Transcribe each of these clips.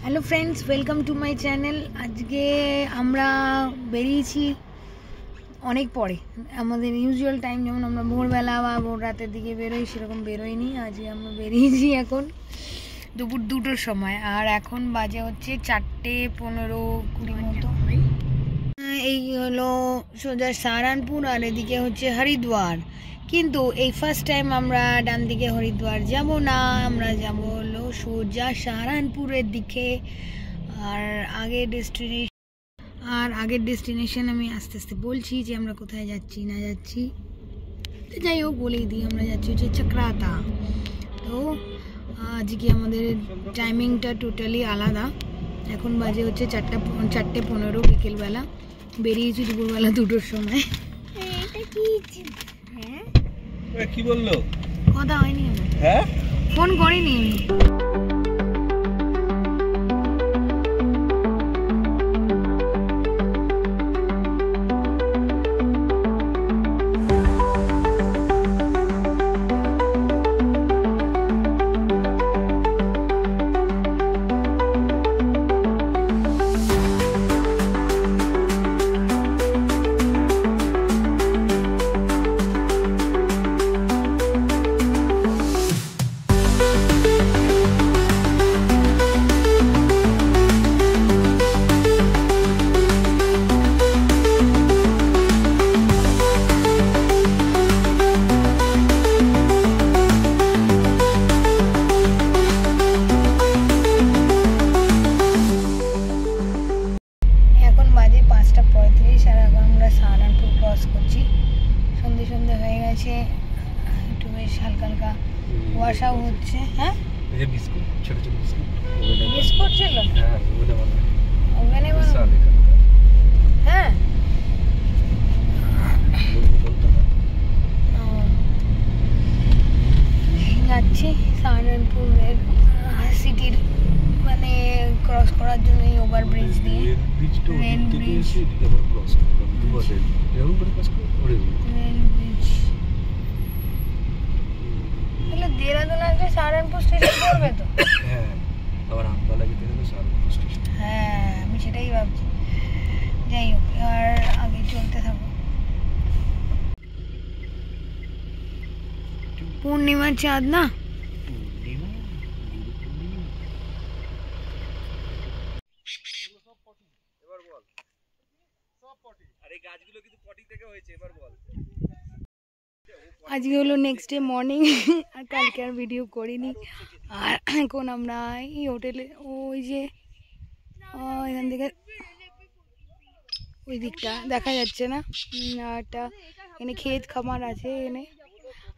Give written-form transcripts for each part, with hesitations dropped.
Hello friends, welcome to my channel. आज के আমরা বেরিয়েছি অনেক পরে। আমাদের ইউজুয়াল টাইম যেমন আমরা ভোরবেলা বা ভোর রাতের দিকে বেরোই, সেরকম বেরোইনি। আজকে আমরা বেরিয়েছি এখন দুপুর 2টোর সময়, আর এখন বাজে হচ্ছে 4:15-20 মতো। এই হলো সোজা সাহারানপুর, আর এদিকে হচ্ছে হরিদ্বার। কিন্তু এই ফার্স্ট টাইম আমরা ডান দিকে হরিদ্বার যাব না, আমরা যাব হলো সোজা সাহারানপুরের দিকে। আর আগের ডেস্টিনেশন আমি আস্তে আস্তে বলছি যে আমরা কোথায় যাচ্ছি না যাচ্ছি। তো যাই হোক বলেই দিই, আমরা যাচ্ছি হচ্ছে চক্রাতা। তো আজকে আমাদের টাইমিংটা টোটালি আলাদা। এখন বাজে হচ্ছে 4:15 বিকেলবেলা। বেরিয়েছি দুপুরবেলা 2টোর সময়। কি বললো? কথা হয়নি আমার, হ্যাঁ ফোন করিনি আমি। একটু বেশ হালকা হালকা কুয়াশাও হচ্ছে। হ্যাঁ বিস্কুট, ছোট ছোট বিস্কুট ছিল। হ্যাঁ যাচ্ছি সাহারানপুরের সিটির মানে ক্রস করার জন্য এই ওভার ব্রিজ দিয়ে। রেল ব্রিজ দেরাদুন আসলে সাহারানপুর স্টেশন পড়বে তো। হ্যাঁ, আবার আমতলা যেতে গেলে সাহারানপুর স্টেশন। হ্যাঁ, আমি সেটাই ভাবছি। যাই হোক, আর আগে চলতে থাকো। পূর্ণিমার চাঁদ না? এবার বল, সব পটি। আরে গাছগুলো কিন্তু পটি থেকে হয়েছে, এবার বল। আজকে হলো নেক্সট ডে মর্নিং, আর কালকে আর ভিডিও করিনি। আর এখন আমরা এই হোটেলে, ওই যে এখান থেকে ওই দিকটা দেখা যাচ্ছে না, একটা এখানে ক্ষেত খামার আছে।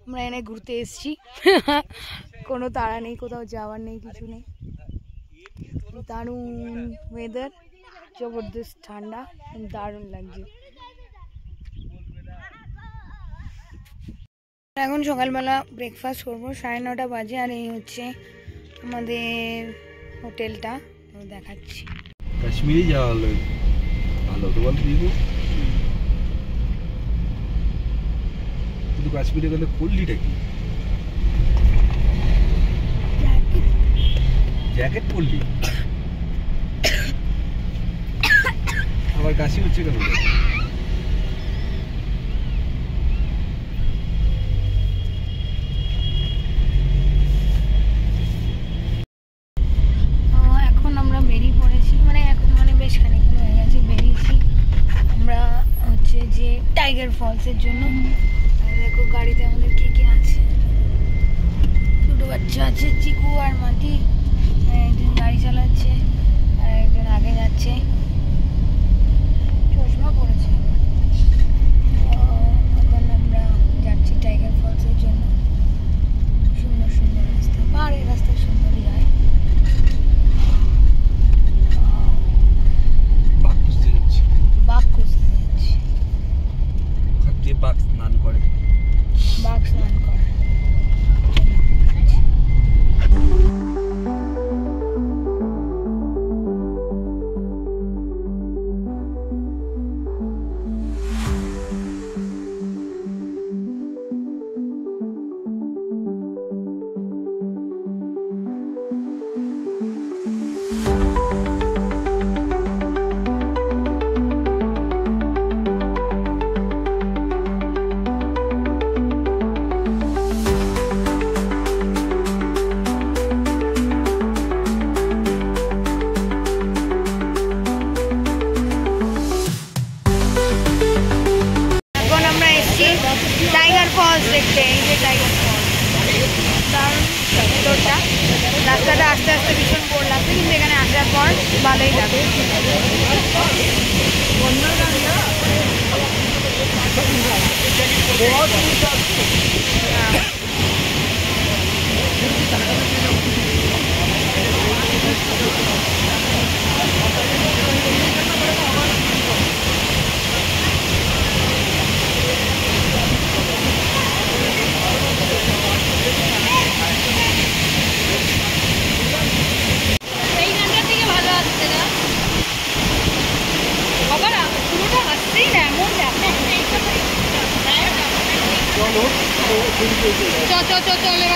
আমরা এনে ঘুরতে এসেছি। কোনো তাড়া নেই, কোথাও যাওয়ার নেই, কিছু নেই। দারুণ ওয়েদার, জবরদস্ত ঠান্ডা, দারুণ লাগছে। এখন সকালবেলা ব্রেকফাস্ট করবো, 9:30 বাজে। আর এই হচ্ছে আমাদের হোটেলটা, দেখাচ্ছি। কাশ্মীরে যাওয়া হলো, ভালো তো বল। কিন্তু কাশ্মীরে গেলে করলিটা কি? জ্যাকেট পরলি, আবার কাশি হচ্ছে কেন? এখন আমরা বেরিয়ে পড়েছি, মানে বেশ খানিকক্ষণ হয়ে গেছে বেরিয়েছি। আমরা হচ্ছে যে টাইগার ফলসের জন্য। দেখো গাড়িতে আমাদের কে কে আছে। দুটো বাচ্চা আছে, চিকু আর মাটি। একজন গাড়ি চালাচ্ছে আর একজন আগে যাচ্ছে, চশমা পড়েছে। এখন আমরা যাচ্ছি টাইগার ফলসের জন্য। সুন্দর সুন্দর রাস্তা, পাহাড়ের রাস্তা সুন্দরই হয়। বাঘ খুঁজতে যাচ্ছি। বাঘ খুঁজতে যাচ্ছি। যে বাঘ স্নান করে, বাঘ স্নান করে। পর ভালোই লাগে।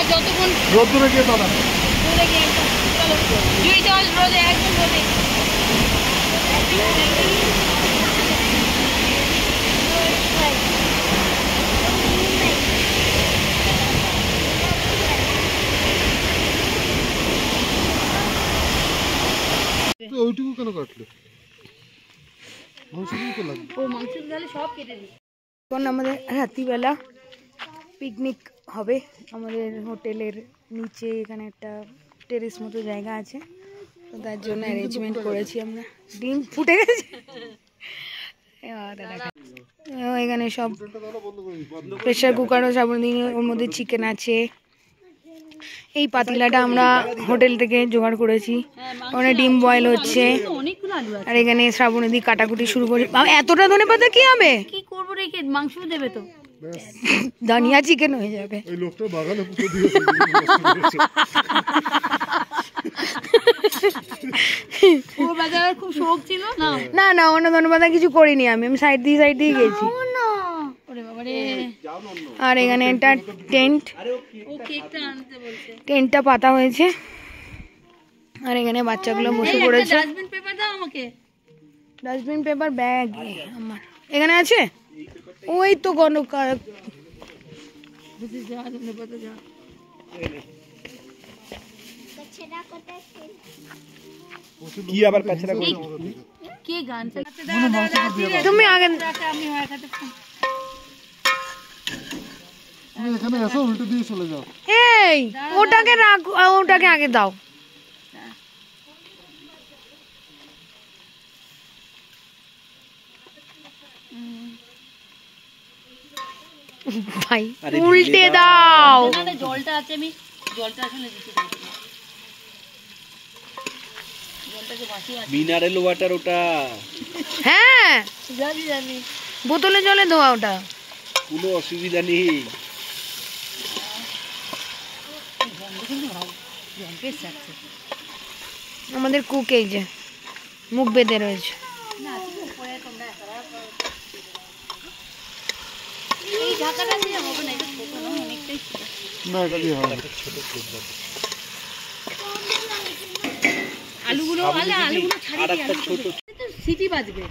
যতক্ষণ রোদ্দুরে গিয়ে দাদা চলো জুই জল রোদে একদম রোদে। ওইটুকু কেন কাটলো? এখন আমাদের রাত্রিবেলা পিকনিক হবে আমাদের হোটেলের নিচে, এখানে একটা টেরেস মতো জায়গা আছে, তো তার জন্য অ্যারেঞ্জমেন্ট করেছি আমরা। ডিম ফুটে গেছে এখানে সব প্রেশার কুকারও সব দিয়ে, ওর মধ্যে চিকেন আছে। এই পাতিলাটা আমরা হোটেল থেকে জোগাড় করেছি, ওখানে ডিম বয়েল হচ্ছে, আর এখানে শ্রাবণী কাটাকুটি শুরু করি। এতটা ধনে পাতা কি হবে, কি করবো রেখে মাংস দেবে তো ধনিয়া চিকেন হয়ে যাবে। ওই লোকটা বাগানে পুঁতে দিয়েছে। খুব শখ ছিল না না না অন্য ধন্যবাদ কিছু করিনি, আমি সাইড দিয়ে গেছি। আর এখানে একটা টেন্টটা পাতা হয়েছে, আর এখানে বাচ্চাগুলো বসে পড়েছে। ডাস্টবিন পেপার ব্যাগ আমার এখানে আছে, ওই তো কি আবার কাছরা কি গান তুমি আগে এখানে এসো, উল্টো দিয়ে চলে যাও। এই ওটাকে রাখো, ওটাকে আগে দাও। ভাই উল্টে দাও। জলটা আছে, আমি জলটা আসলে দিতে পারি না, জলটাকে বাঁচিয়ে আছে। মিনারেল ওয়াটার ওটা, হ্যাঁ জানি বোতলে জলে ধোয়া, ওটা কোনো অসুবিধা নেই। আমাদের কুক এই যে মুখ বেঁধে রয়েছে। আলুগুলো সিটি বাজবে,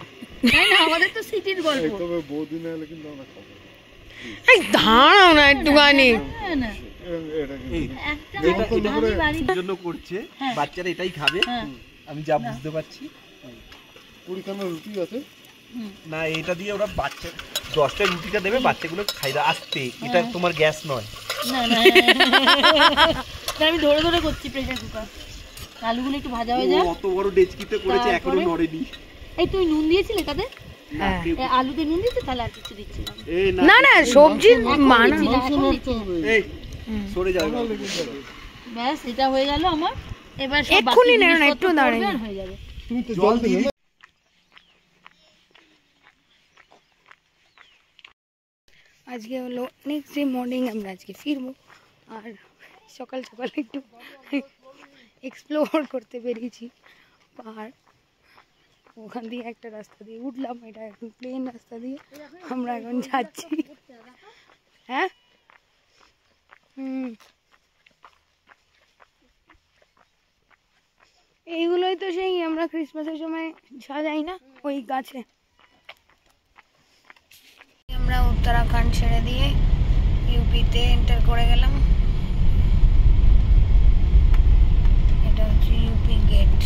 তাই না? আমাদের তো সিটির গল্প। তবে বৌদিন এলে কিন্তু আমরা খাবো। এই দাঁড়াও না একটুখানি, জন্য করছে বাচ্চারা এটাই খাবে, আমি যা বুঝতে পারছি। কুড়িখানা রুটি আছে না, এটা দিয়ে ওরা বাচ্চা 10টা রুটিটা দেবে, বাচ্চাগুলো খাইতে আসতে। এটা তোমার গ্যাস নয়। না না আমি ধরে ধরে করছি প্রেসার কুকার। আলুগুলো একটু ভাজা হয়ে যায়, অত বড় ডেচকিতে করেছে, এখনো নড়েনি। এই তুই নুন দিয়েছিলে তাদের? আলুতে নুন দিতে, তাহলে আর কিছু দিচ্ছি না। না সবজি সরে যাবে ব্যাস, এটা হয়ে গেল আমার। এবার এক্ষুনি না, একটু দাঁড়িয়ে হয়ে যাবে। জল দিয়ে আজকে হলো নেক্সট ডে মর্নিং, আমরা আজকে ফিরবো। আর সকাল সকাল একটু এক্সপ্লোর করতে বেরিয়েছি পাহাড়, ওখান দিয়ে একটা রাস্তা দিয়ে উঠলাম, এটা একদম প্লেন রাস্তা দিয়ে আমরা এখন যাচ্ছি। হ্যাঁ এইগুলোই তো সেই আমরা ক্রিসমাসের সময় সাজাই না, ওই গাছে। আমরা উত্তরাখণ্ড ছেড়ে দিয়ে ইউপিতে এন্টার করে গেলাম। এটা হচ্ছে ইউপি গেট।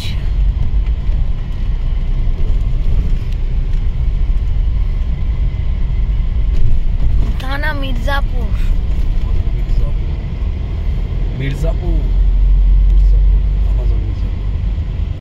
থানা মির্জাপুর। মির্জাপুর